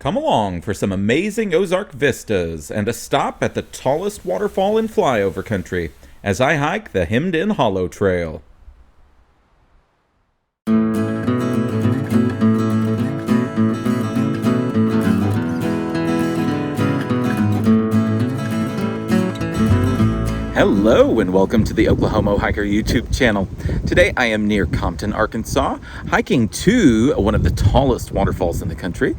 Come along for some amazing Ozark vistas and a stop at the tallest waterfall in flyover country as I hike the Hemmed In Hollow Trail. Hello and welcome to the Oklahoma Hiker YouTube channel. Today I am near Compton, Arkansas, hiking to one of the tallest waterfalls in the country,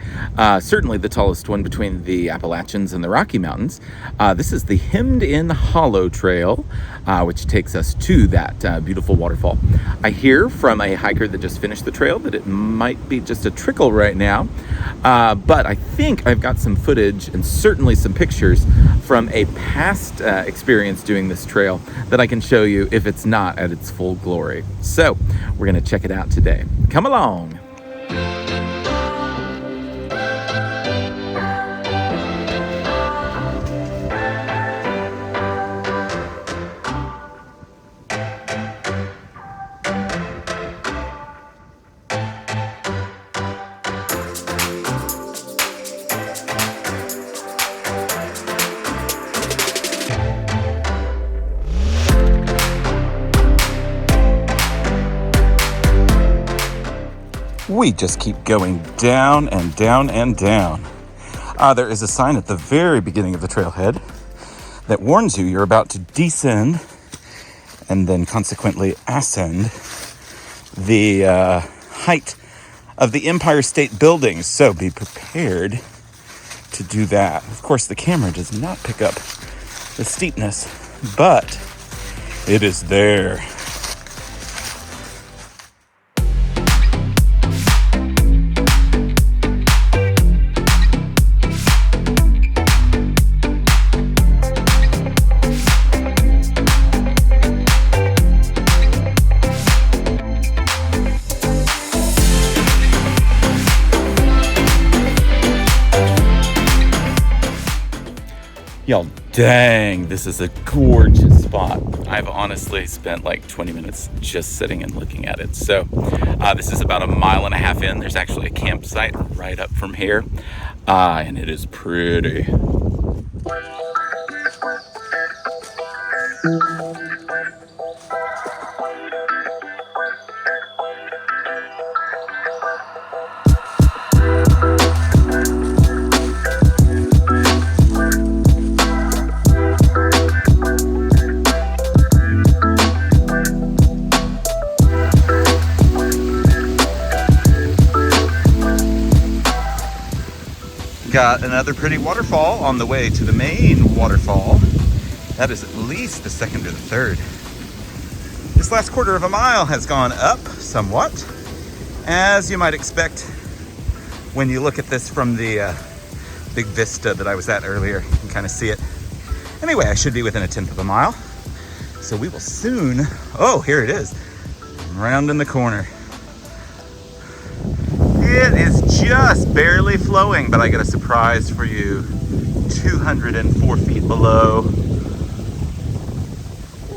certainly the tallest one between the Appalachians and the Rocky Mountains. This is the Hemmed In Hollow Trail, which takes us to that beautiful waterfall. I hear from a hiker that just finished the trail that it might be just a trickle right now, but I think I've got some footage and certainly some pictures from a past experience doing this trail that I can show you if it's not at its full glory. So we're going to check it out today. Come along. We just keep going down and down and down. There is a sign at the very beginning of the trailhead that warns you you're about to descend and then consequently ascend the height of the Empire State Building. So be prepared to do that. Of course, the camera does not pick up the steepness, but it is there. Y'all, dang, this is a gorgeous spot. I've honestly spent like 20 minutes just sitting and looking at it. So this is about a mile and a half in. There's actually a campsite right up from here, and it is pretty. Got another pretty waterfall on the way to the main waterfall. That is at least the second or the third. This last quarter of a mile has gone up somewhat, as you might expect when you look at this from the big vista that I was at earlier. You can kind of see it. Anyway, I should be within a tenth of a mile. So we will soon, oh, here it is, rounding the corner. It is just barely flowing, but I got a surprise for you. 204 feet below.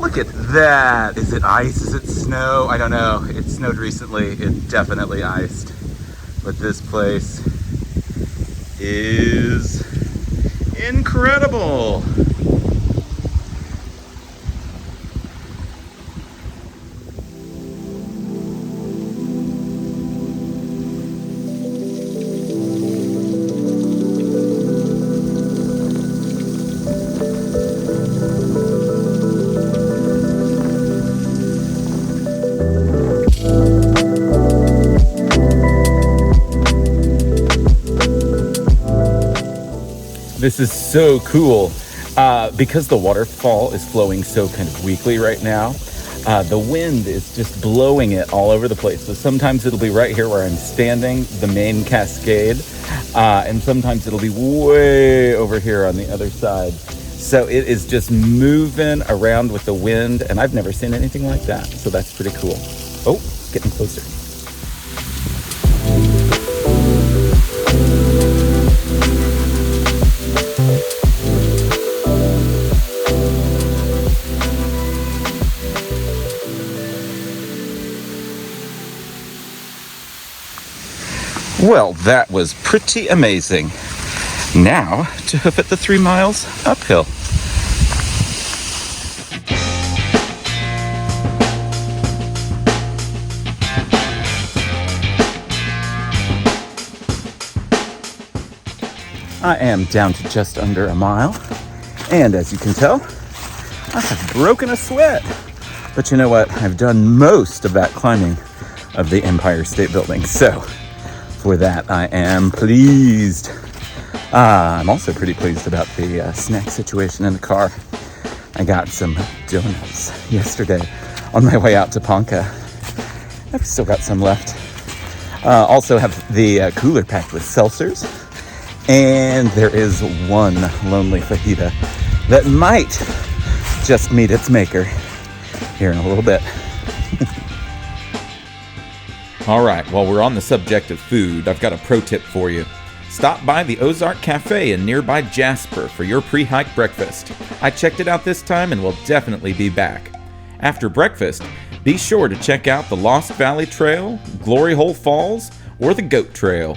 Look at that. Is it ice? Is it snow? I don't know. It snowed recently. It definitely iced. But this place is incredible. This is so cool because the waterfall is flowing so kind of weakly right now. The wind is just blowing it all over the place. So sometimes it'll be right here where I'm standing, the main cascade, and sometimes it'll be way over here on the other side. So it is just moving around with the wind, and I've never seen anything like that. So that's pretty cool. Oh, it's getting closer. Well, that was pretty amazing. Now to hoof it the 3 miles uphill. I am down to just under a mile, and as you can tell, I have broken a sweat. But you know what? I've done most of that climbing of the Empire State Building, so for that I am pleased. I'm also pretty pleased about the snack situation in the car. I got some donuts yesterday on my way out to Ponca. I've still got some left. Also have the cooler packed with seltzers. And there is one lonely fajita that might just meet its maker here in a little bit. All right, while we're on the subject of food, I've got a pro tip for you. Stop by the Ozark Cafe in nearby Jasper for your pre-hike breakfast. I checked it out this time and will definitely be back. After breakfast, be sure to check out the Lost Valley Trail, Glory Hole Falls, or the Goat Trail.